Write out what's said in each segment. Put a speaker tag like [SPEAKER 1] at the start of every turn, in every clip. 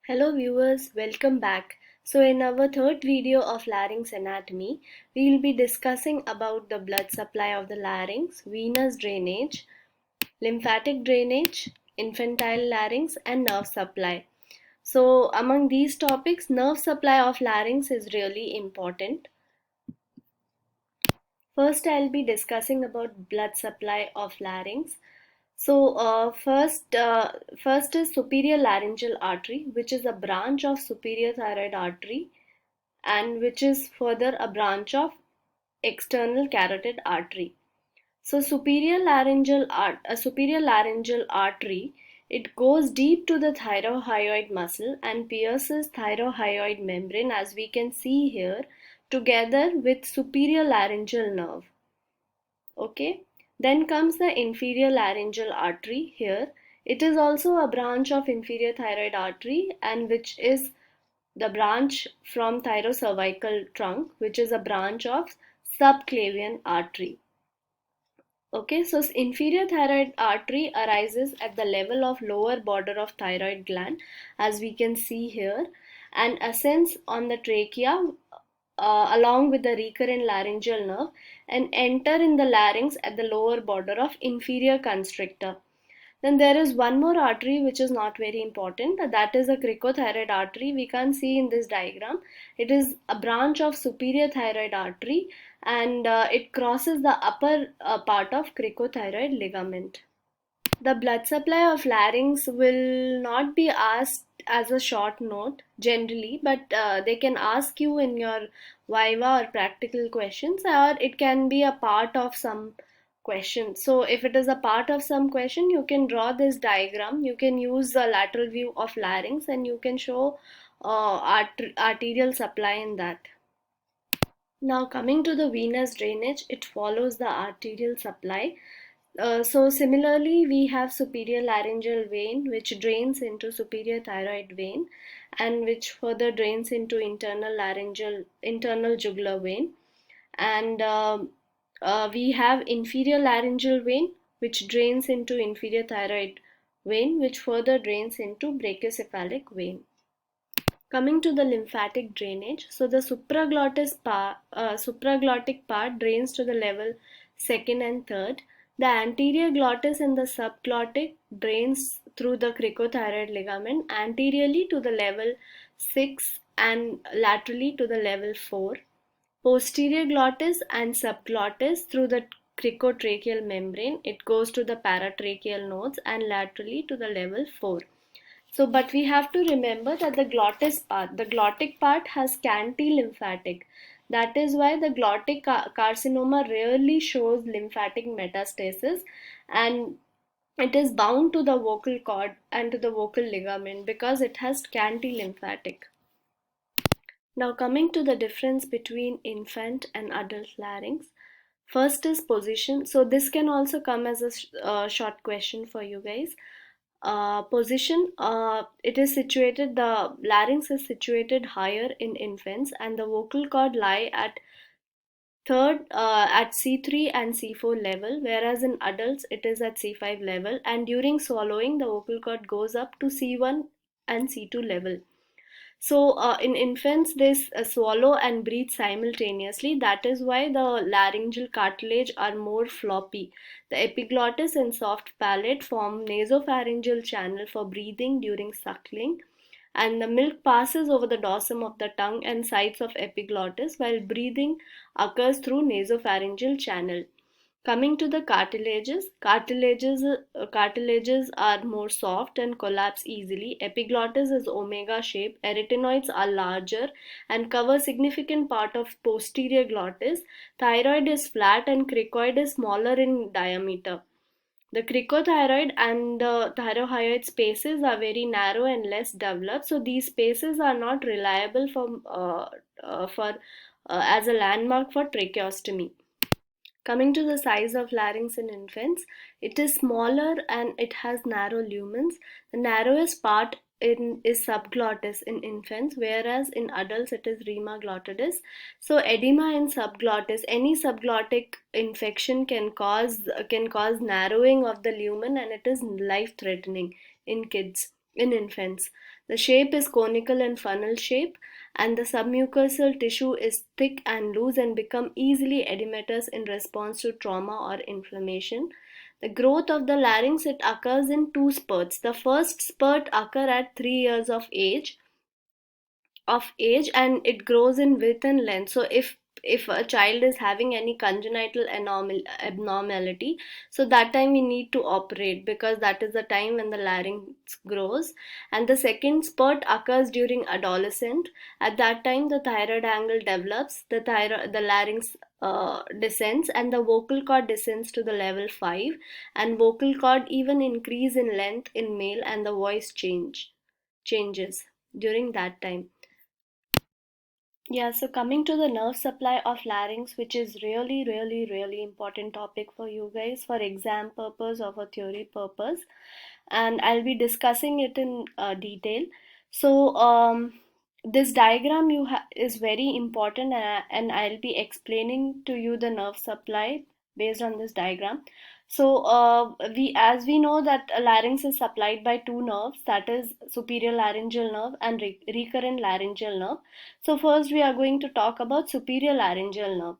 [SPEAKER 1] Hello viewers, welcome back. So in our third video of larynx anatomy, we will be discussing about the blood supply of the larynx, venous drainage, lymphatic drainage, infantile larynx and nerve supply. So among these topics, nerve supply of larynx is really important. First, I'll be discussing about blood supply of larynx. First is superior laryngeal artery, which is a branch of superior thyroid artery and which is further a branch of external carotid artery. So superior laryngeal artery, it goes deep to the thyrohyoid muscle and pierces thyrohyoid membrane as we can see here together with superior laryngeal nerve. Okay, then comes the inferior laryngeal artery here. It is also a branch of inferior thyroid artery and which is the branch from thyrocervical trunk, which is a branch of subclavian artery. Okay, so inferior thyroid artery arises at the level of lower border of thyroid gland, as we can see here, and ascends on the trachea along with the recurrent laryngeal nerve and enter in the larynx at the lower border of inferior constrictor. Then there is one more artery which is not very important, that is a cricothyroid artery. We can't see in this diagram. It is a branch of superior thyroid artery and it crosses the upper part of cricothyroid ligament. The blood supply of larynx will not be asked as a short note generally, but they can ask you in your viva or practical questions, or it can be a part of some question. So if it is a part of some question, you can draw this diagram. You can use the lateral view of larynx and you can show arterial supply in that. Now coming to the venous drainage, it follows the arterial supply. So similarly, we have superior laryngeal vein which drains into superior thyroid vein and which further drains into internal jugular vein. And we have inferior laryngeal vein which drains into inferior thyroid vein which further drains into brachiocephalic vein. Coming to the lymphatic drainage, so the supraglottic part drains to the level second and third. The anterior glottis and the subglottic drains through the cricothyroid ligament anteriorly to the level 6 and laterally to the level 4. Posterior glottis and subglottis through the cricotracheal membrane. It goes to the paratracheal nodes and laterally to the level 4. So, but we have to remember that the glottic part has scanty lymphatic. That is why the glottic carcinoma rarely shows lymphatic metastasis and it is bound to the vocal cord and to the vocal ligament because it has scanty lymphatic. Now coming to the difference between infant and adult larynx. First is position. So this can also come as a short question for you guys. Position, it is situated, the larynx is situated higher in infants and the vocal cord lie at at C3 and C4 level, whereas in adults it is at C5 level, and during swallowing the vocal cord goes up to C1 and C2 level. So in infants, they swallow and breathe simultaneously. That is why the laryngeal cartilage are more floppy. The epiglottis and soft palate form nasopharyngeal channel for breathing during suckling. And the milk passes over the dorsum of the tongue and sides of epiglottis while breathing occurs through nasopharyngeal channel. Coming to the cartilages are more soft and collapse easily. Epiglottis is omega shape. Arytenoids are larger and cover significant part of posterior glottis. Thyroid is flat and cricoid is smaller in diameter. The cricothyroid and the thyrohyoid spaces are very narrow and less developed, so these spaces are not reliable for as a landmark for tracheostomy. Coming to the size of larynx in infants, it is smaller and it has narrow lumens. The narrowest part is subglottis in infants, whereas in adults it is rima glottidis. So edema in subglottis, any subglottic infection can cause narrowing of the lumen and it is life threatening in kids. in infants. The shape is conical and funnel shape, and the submucosal tissue is thick and loose and become easily edematous in response to trauma or inflammation. The growth of the larynx, it occurs in two spurts. The first spurt occur at 3 years of age, and it grows in width and length. So if a child is having any congenital abnormality, so that time we need to operate, because that is the time when the larynx grows. And the second spurt occurs during adolescent. At that time the thyroid angle develops, the larynx descends, and the vocal cord descends to the level 5, and vocal cord even increase in length in male, and the voice changes during that time. Yeah, so coming to the nerve supply of larynx, which is really, really, really important topic for you guys for exam purpose or for theory purpose, and I'll be discussing it in detail. So, this diagram is very important, and I'll be explaining to you the nerve supply based on this diagram. So, as we know that a larynx is supplied by two nerves, that is superior laryngeal nerve and recurrent laryngeal nerve. So first we are going to talk about superior laryngeal nerve.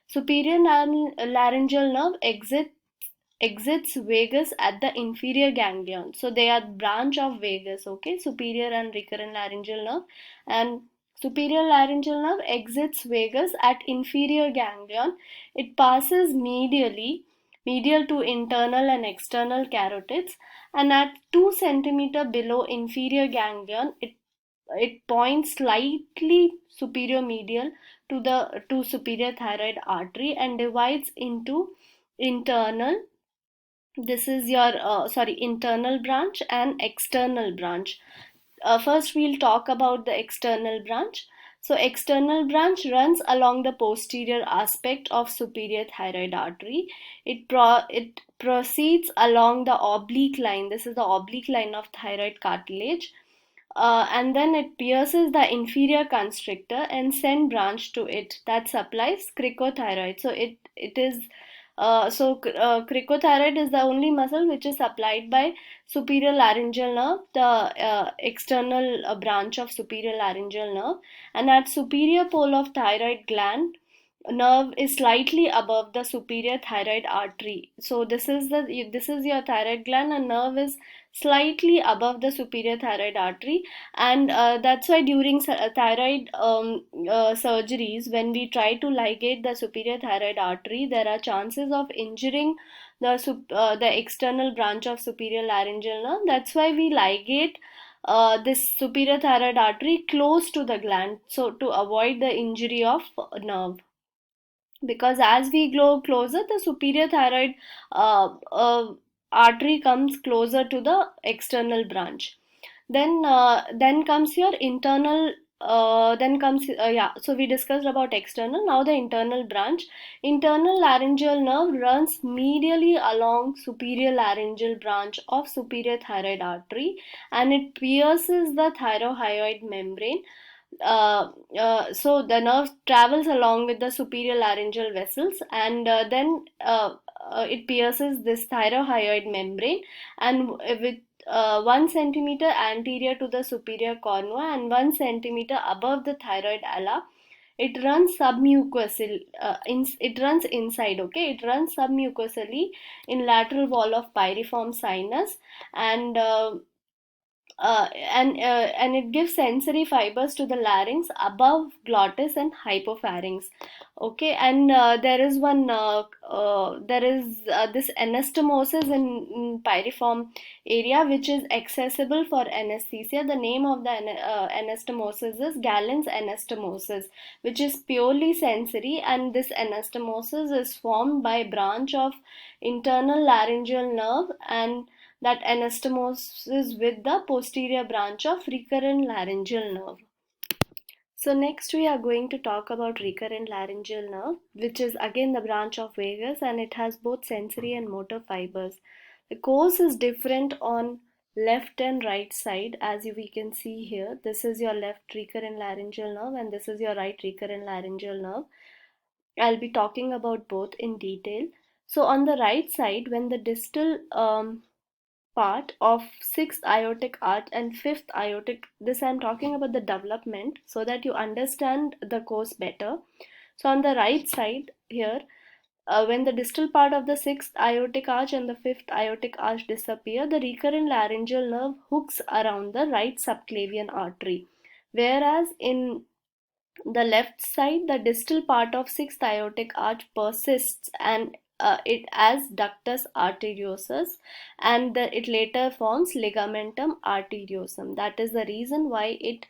[SPEAKER 1] Superior laryngeal nerve exits vagus at the inferior ganglion. So they are branch of vagus, okay? Superior and recurrent laryngeal nerve, and superior laryngeal nerve exits vagus at inferior ganglion. It passes medial to internal and external carotids, and at 2 centimeter below inferior ganglion, it points slightly superior medial to superior thyroid artery and divides into internal, this is your internal branch and external branch. First we'll talk about the external branch. So external branch runs along the posterior aspect of superior thyroid artery. It proceeds along the oblique line, this is the oblique line of thyroid cartilage, and then it pierces the inferior constrictor and send branch to it that supplies cricothyroid. So it is cricothyroid is the only muscle which is supplied by superior laryngeal nerve, the external branch of superior laryngeal nerve, and at superior pole of thyroid gland nerve is slightly above the superior thyroid artery. So this is your thyroid gland, and nerve is slightly above the superior thyroid artery, and that's why during thyroid surgeries, when we try to ligate the superior thyroid artery, there are chances of injuring the external branch of superior laryngeal nerve. That's why we ligate this superior thyroid artery close to the gland, so to avoid the injury of nerve, because as we go closer, the superior thyroid artery comes closer to the external branch. Then comes your internal, then comes yeah, so we discussed about external. Now the internal branch. Internal laryngeal nerve runs medially along superior laryngeal branch of superior thyroid artery, and it pierces the thyrohyoid membrane. So the nerve travels along with the superior laryngeal vessels, and then it pierces this thyrohyoid membrane, and with 1 centimeter anterior to the superior conva and 1 centimeter above the thyroid ala, it runs submucosal. It runs inside. Okay, it runs submucosally in lateral wall of pyriform sinus, and and it gives sensory fibers to the larynx above glottis and hypopharynx. Okay, and there is this anastomosis in pyriform area, which is accessible for anesthesia. The name of the anastomosis is Gallen's anastomosis, which is purely sensory, and this anastomosis is formed by branch of internal laryngeal nerve, and that anastomosis with the posterior branch of recurrent laryngeal nerve. So next we are going to talk about recurrent laryngeal nerve, which is again the branch of vagus, and it has both sensory and motor fibers. The course is different on left and right side, as we can see here. This is your left recurrent laryngeal nerve, and this is your right recurrent laryngeal nerve. I'll be talking about both in detail. So on the right side, when the distal part of sixth aortic arch and fifth aortic. This I'm talking about the development so that you understand the course better. So on the right side here, when the distal part of the sixth aortic arch and the fifth aortic arch disappear, the recurrent laryngeal nerve hooks around the right subclavian artery. Whereas in the left side, the distal part of sixth aortic arch persists and it as ductus arteriosus, and it later forms ligamentum arteriosum. That is the reason why it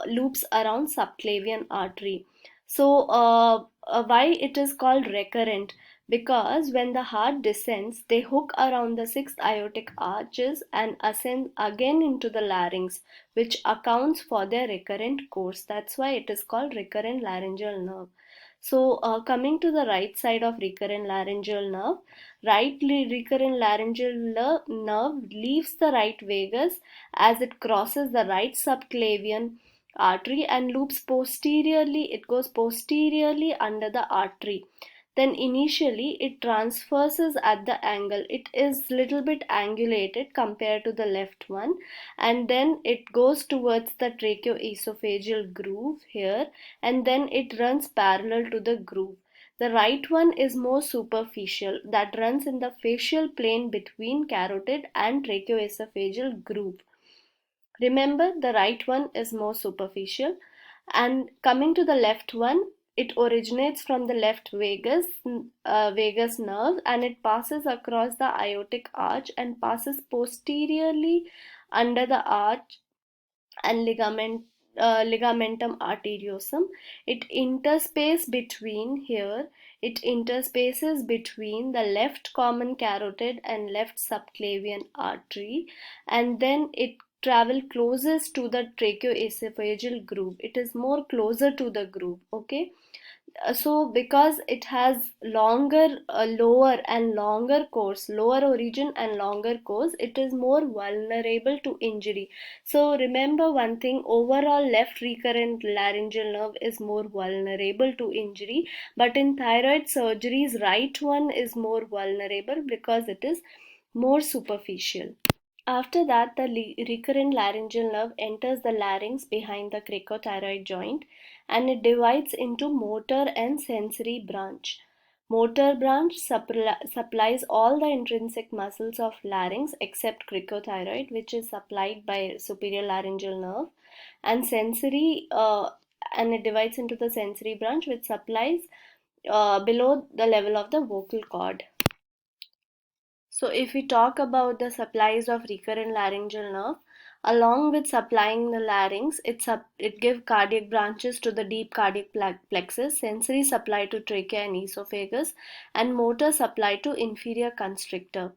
[SPEAKER 1] loops around subclavian artery. So, why it is called recurrent? Because when the heart descends, they hook around the sixth aortic arches and ascend again into the larynx, which accounts for their recurrent course. That's why it is called recurrent laryngeal nerve. So, coming to the right side of recurrent laryngeal nerve, recurrent laryngeal nerve leaves the right vagus as it crosses the right subclavian artery and loops posteriorly. It goes posteriorly under the artery. Then initially it transverses at the angle. It is little bit angulated compared to the left one, and then it goes towards the tracheoesophageal groove here, and then it runs parallel to the groove. The right one is more superficial, that runs in the facial plane between carotid and tracheoesophageal groove. Remember, the right one is more superficial. And coming to the left one, it originates from the left vagus nerve, and it passes across the aortic arch and passes posteriorly under the arch and ligamentum arteriosum. It interspaces between the left common carotid and left subclavian artery, and then it travel closest to the tracheoesophageal groove. It is more closer to the groove. Okay, so because it has lower origin and longer course, it is more vulnerable to injury. So remember one thing, overall left recurrent laryngeal nerve is more vulnerable to injury, but in thyroid surgeries right one is more vulnerable because it is more superficial. After that, the recurrent laryngeal nerve enters the larynx behind the cricothyroid joint, and it divides into motor and sensory branch. Motor branch supplies all the intrinsic muscles of larynx except cricothyroid, which is supplied by superior laryngeal nerve, and and it divides into the sensory branch, which supplies below the level of the vocal cord. So, if we talk about the supplies of recurrent laryngeal nerve, along with supplying the larynx, it gives cardiac branches to the deep cardiac plexus, sensory supply to trachea and esophagus, and motor supply to inferior constrictor.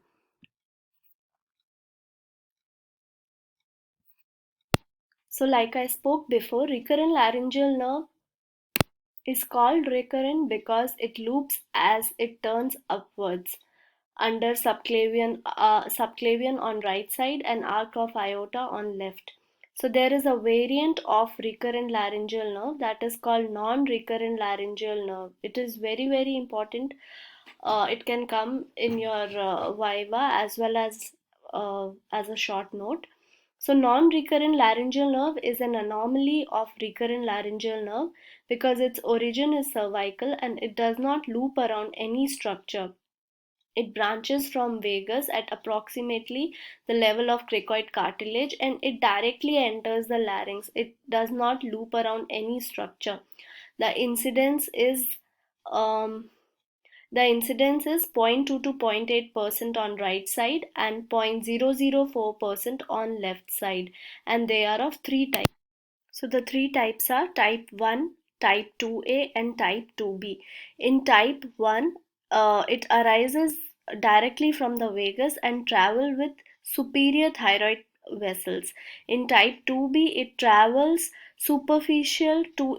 [SPEAKER 1] So, like I spoke before, recurrent laryngeal nerve is called recurrent because it loops as it turns upwards under subclavian on right side and arc of aorta on left. So there is a variant of recurrent laryngeal nerve that is called non-recurrent laryngeal nerve. It is very very important. It can come in your viva as a short note. So non-recurrent laryngeal nerve is an anomaly of recurrent laryngeal nerve because its origin is cervical and it does not loop around any structure. It branches from vagus at approximately the level of cricoid cartilage and it directly enters the larynx. It does not loop around any structure. The incidence is um, the incidence is 0.2 to 0.8% on right side and 0.004% on left side, and they are of three types. So the three types are type 1, type 2A and type 2B. In type 1, it arises directly from the vagus and travel with superior thyroid vessels. In type 2B, it travels superficial to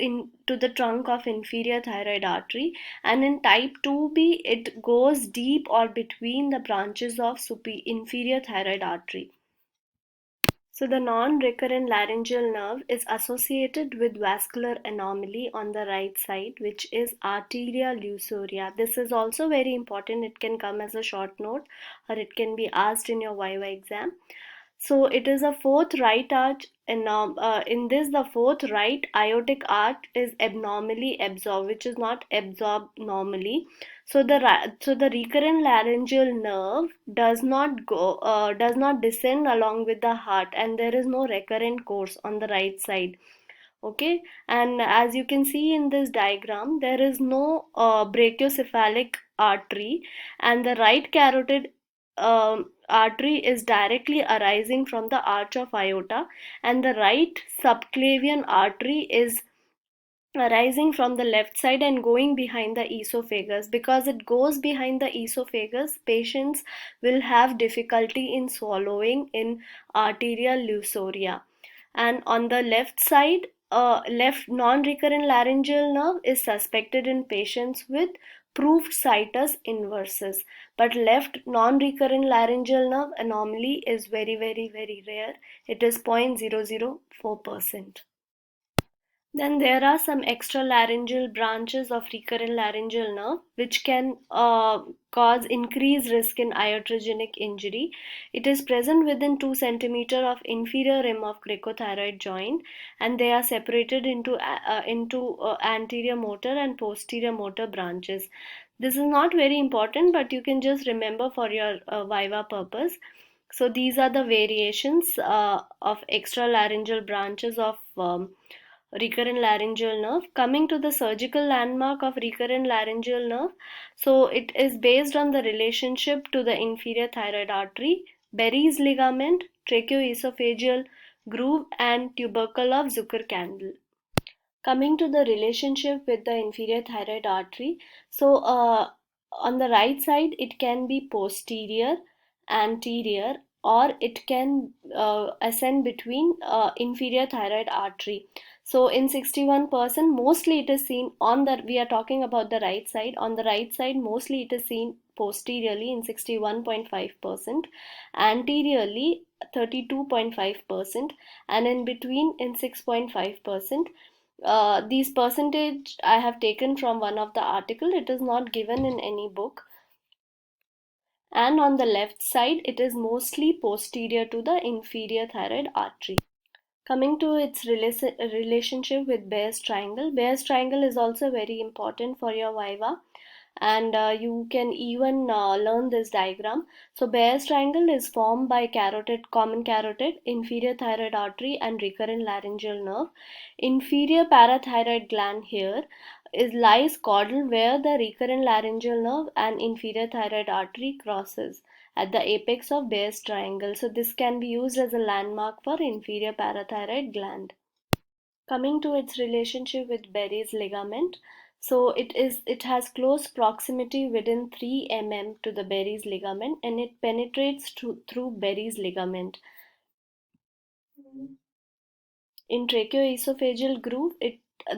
[SPEAKER 1] the trunk of inferior thyroid artery, and in type 2B, it goes deep or between the branches of inferior thyroid artery. So the non-recurrent laryngeal nerve is associated with vascular anomaly on the right side, which is arteria lusoria. This is also very important. It can come as a short note or it can be asked in your Viva exam. So it is a fourth right arch, and in this the fourth right aortic arch is abnormally absorbed, which is not absorbed normally. So the recurrent laryngeal nerve does not descend along with the heart, and there is no recurrent course on the right side. Okay, and as you can see in this diagram, there is no brachiocephalic artery, and the right carotid artery is directly arising from the arch of aorta, and the right subclavian artery is arising from the left side and going behind the esophagus. Because it goes behind the esophagus, patients will have difficulty in swallowing in arterial lusoria. And on the left side, left non-recurrent laryngeal nerve is suspected in patients with proved situs inversus, but left non-recurrent laryngeal nerve anomaly is very rare. It is 0.004%. Then there are some extralaryngeal branches of recurrent laryngeal nerve which can cause increased risk in iatrogenic injury. It is present within 2 centimeter of inferior rim of cricothyroid joint, and they are separated into anterior motor and posterior motor branches. This is not very important, but you can just remember for your Viva purpose. So these are the variations of extralaryngeal branches of recurrent laryngeal nerve. Coming to the surgical landmark of recurrent laryngeal nerve, so it is based on the relationship to the inferior thyroid artery, Berry's ligament, tracheoesophageal groove, and tubercle of Zucker-Candle. Coming to the relationship with the inferior thyroid artery, so on the right side it can be posterior, anterior, or it can ascend between inferior thyroid artery. So in 61% mostly it is seen on the, we are talking about the right side, on the right side mostly it is seen posteriorly in 61.5%, anteriorly 32.5%, and in between in 6.5%. These percentage I have taken from one of the article. It is not given in any book. And on the left side, it is mostly posterior to the inferior thyroid artery. Coming to its relationship with Bayes triangle. Bayes triangle is also very important for your Viva, and you can even learn this diagram. So Bayes triangle is formed by common carotid, inferior thyroid artery, and recurrent laryngeal nerve. Inferior parathyroid gland here is lies caudal, where the recurrent laryngeal nerve and inferior thyroid artery crosses at the apex of Bayes triangle. So this can be used as a landmark for inferior parathyroid gland. Coming to its relationship with Berry's ligament, so it has close proximity within 3 mm to the Berry's ligament, and it penetrates through Berry's ligament. In tracheoesophageal groove,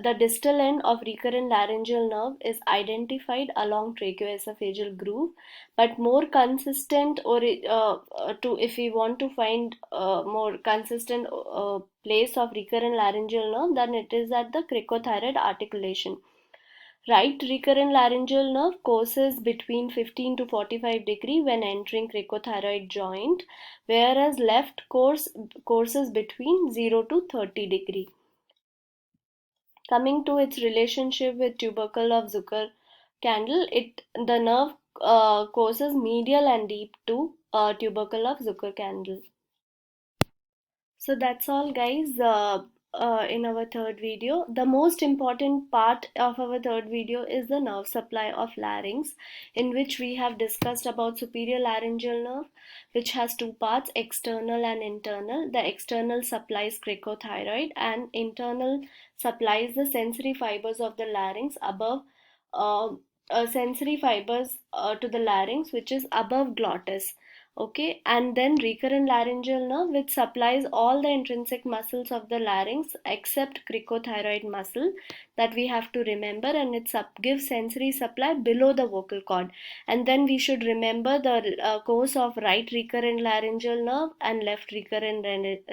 [SPEAKER 1] the distal end of recurrent laryngeal nerve is identified along tracheoesophageal groove, but more consistent, or to if we want to find more consistent place of recurrent laryngeal nerve, then it is at the cricothyroid articulation. Right recurrent laryngeal nerve courses between 15 to 45 degree when entering cricothyroid joint, whereas left courses between 0 to 30 degree. Coming to its relationship with tubercle of Zucker-Candle, the nerve courses medial and deep to tubercle of Zucker-Candle. So that's all, guys, in our third video. The most important part of our third video is the nerve supply of larynx, in which we have discussed about superior laryngeal nerve, which has two parts, external and internal. The external supplies cricothyroid, and internal supplies the sensory fibers of the larynx above sensory fibers to the larynx, which is above glottis. Okay, and then recurrent laryngeal nerve, which supplies all the intrinsic muscles of the larynx except cricothyroid muscle, that we have to remember, and it gives sensory supply below the vocal cord. And then we should remember the course of right recurrent laryngeal nerve and left recurrent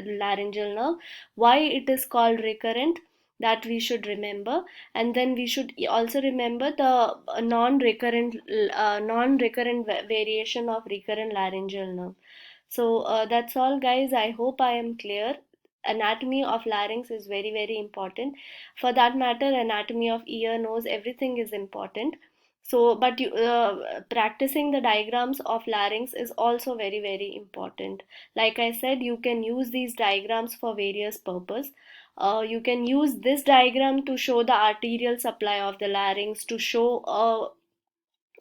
[SPEAKER 1] laryngeal nerve, why it is called recurrent, that we should remember. And then we should also remember the non-recurrent variation of recurrent laryngeal nerve. So that's all, guys. I hope I am clear. Anatomy of larynx is very, very important. For that matter, anatomy of ear, nose, everything is important. So but practicing the diagrams of larynx is also very, very important. Like I said, you can use these diagrams for various purpose. You can use this diagram to show the arterial supply of the larynx, to show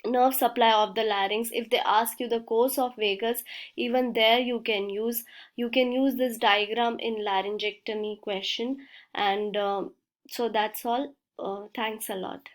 [SPEAKER 1] nerve supply of the larynx. If they ask you the course of vagus, even there you can use this diagram in laryngectomy question. And so that's all. Thanks a lot.